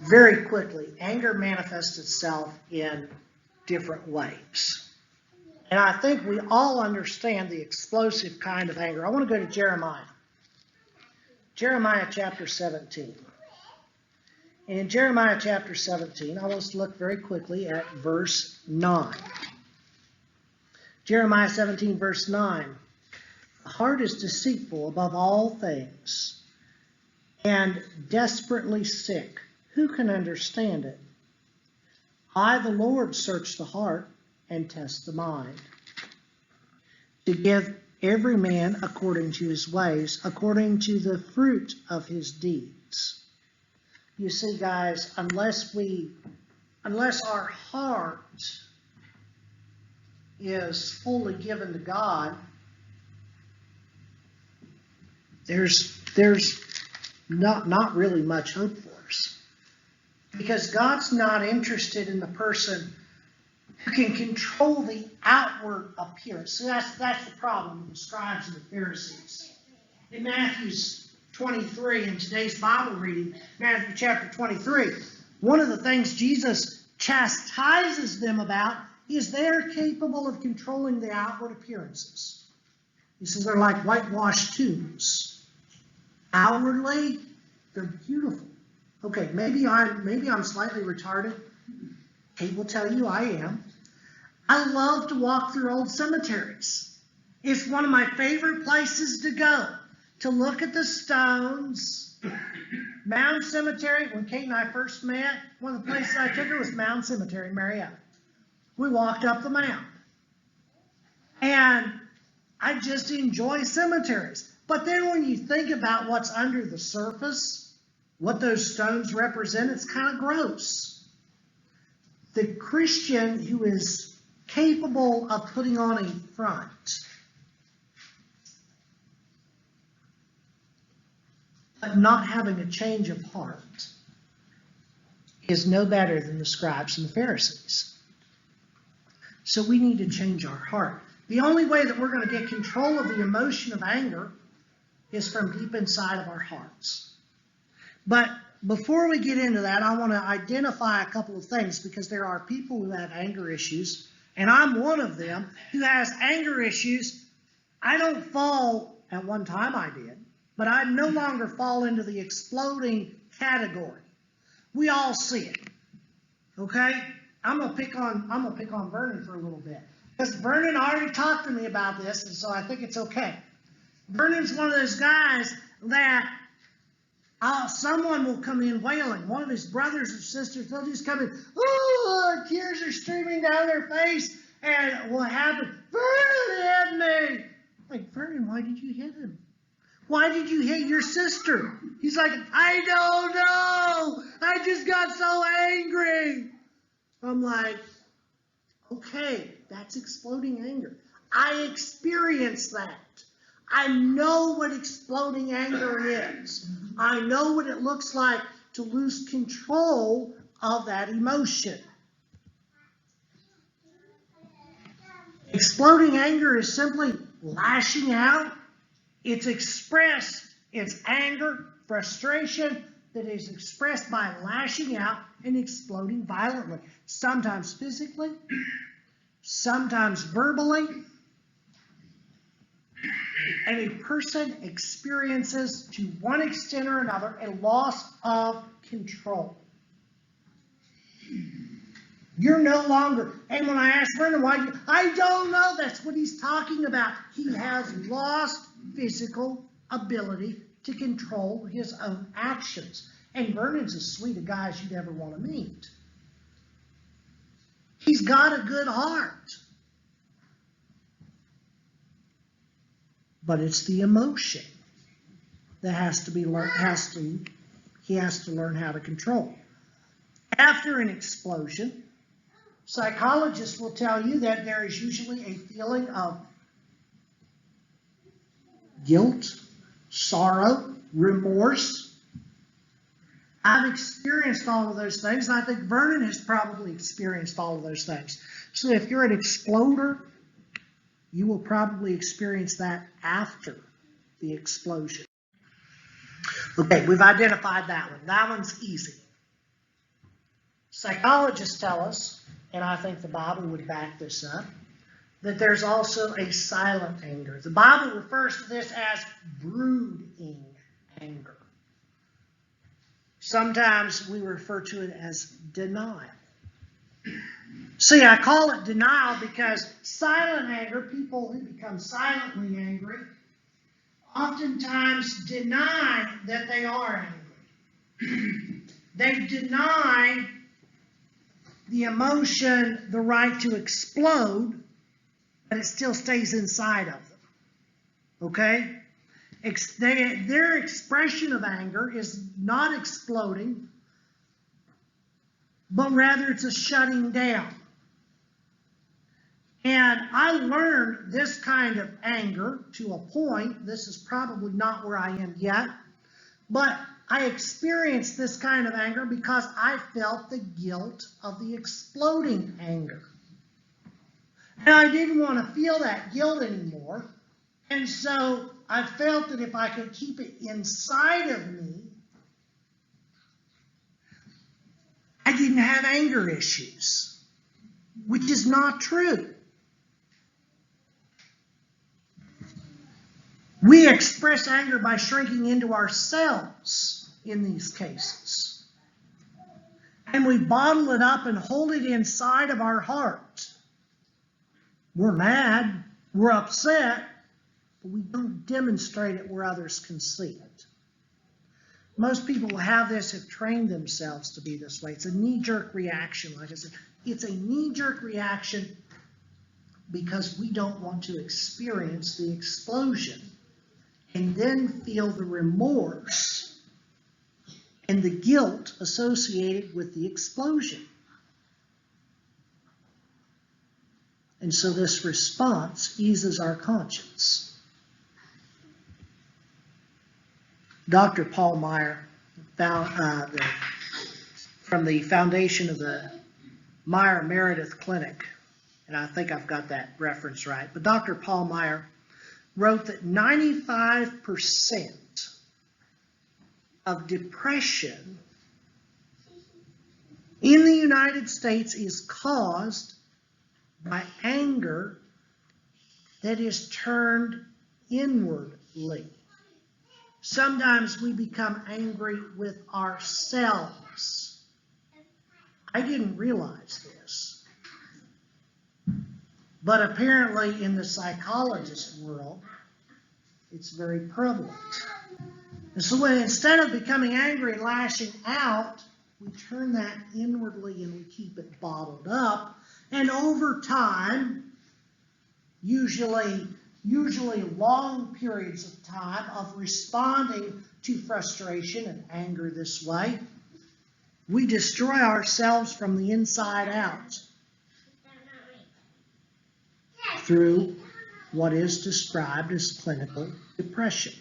very quickly, anger manifests itself in different ways. And I think we all understand the explosive kind of anger. I want to go to Jeremiah. Jeremiah chapter 17. And in Jeremiah chapter 17, I want us to look very quickly at verse 9. Jeremiah 17, verse 9. The heart is deceitful above all things and desperately sick. Who can understand it? I, the Lord, search the heart and test the mind, to give every man according to his ways, according to the fruit of his deeds. You see, guys, unless our heart is fully given to God, there's not really much hope for us. Because God's not interested in the person who can control the outward appearance. So that's the problem with the scribes and the Pharisees. In Matthew 23, in today's Bible reading, Matthew chapter 23, one of the things Jesus chastises them about is they're capable of controlling the outward appearances. He says they're like whitewashed tombs. Outwardly, they're beautiful. Okay, maybe I'm slightly retarded. Kate will tell you I am. I love to walk through old cemeteries. It's one of my favorite places to go, to look at the stones. Mound Cemetery, when Kate and I first met, one of the places I took her was Mound Cemetery in Marietta. We walked up the mound. And I just enjoy cemeteries. But then when you think about what's under the surface, what those stones represent, it's kind of gross. The Christian who is capable of putting on a front, but not having a change of heart, is no better than the scribes and the Pharisees. So we need to change our heart. The only way that we're going to get control of the emotion of anger is from deep inside of our hearts. But before we get into that, I want to identify a couple of things, because there are people who have anger issues, and I'm one of them who has anger issues. I don't fall, at one time I did, but I no longer fall into the exploding category. We all see it. Okay? I'm gonna pick on Vernon for a little bit, because Vernon already talked to me about this, and so I think it's okay. Vernon's one of those guys that someone will come in wailing. One of his brothers or sisters, they'll just come in, oh, tears are streaming down their face, and what happened? Vernon hit me. Like, Vernon, why did you hit him? Why did you hit your sister? He's like, I don't know. I just got so angry. I'm like, okay, that's exploding anger. I experienced that. I know what exploding anger is. I know what it looks like to lose control of that emotion. Exploding anger is simply lashing out. It's expressed, it's anger, frustration that is expressed by lashing out and exploding violently. Sometimes physically, sometimes verbally. And a person experiences, to one extent or another, a loss of control. You're no longer, and when I asked Vernon why, I don't know, that's what he's talking about. He has lost physical ability to control his own actions. And Vernon's as sweet a guy as you'd ever want to meet. He's got a good heart. But it's the emotion that has to be learned, he has to learn how to control. After an explosion, psychologists will tell you that there is usually a feeling of guilt, sorrow, remorse. I've experienced all of those things, and I think Vernon has probably experienced all of those things. So if you're an exploder, you will probably experience that after the explosion. Okay, we've identified that one. That one's easy. Psychologists tell us, and I think the Bible would back this up, that there's also a silent anger. The Bible refers to this as brooding anger. Sometimes we refer to it as denial. See, I call it denial because silent anger, people who become silently angry, oftentimes deny that they are angry. They deny the emotion the right to explode, but it still stays inside of them. Okay? Their expression of anger is not exploding, but rather it's a shutting down. And I learned this kind of anger to a point. This is probably not where I am yet, but I experienced this kind of anger because I felt the guilt of the exploding anger. And I didn't want to feel that guilt anymore. And so I felt that if I could keep it inside of me, I didn't have anger issues, which is not true. We express anger by shrinking into ourselves in these cases. And we bottle it up and hold it inside of our heart. We're mad, we're upset, but we don't demonstrate it where others can see it. Most people who have this have trained themselves to be this way. It's a knee-jerk reaction, like I said. It's a knee-jerk reaction because we don't want to experience the explosion and then feel the remorse and the guilt associated with the explosion. And so this response eases our conscience. Dr. Paul Meyer, from the foundation of the Meyer Meredith Clinic, and I think I've got that reference right, but Dr. Paul Meyer wrote that 95% of depression in the United States is caused by anger that is turned inwardly. Sometimes we become angry with ourselves. I didn't realize this. But apparently in the psychologist world, it's very prevalent. And so when instead of becoming angry and lashing out, we turn that inwardly and we keep it bottled up. And over time, usually long periods of time of responding to frustration and anger this way, we destroy ourselves from the inside out through what is described as clinical depression.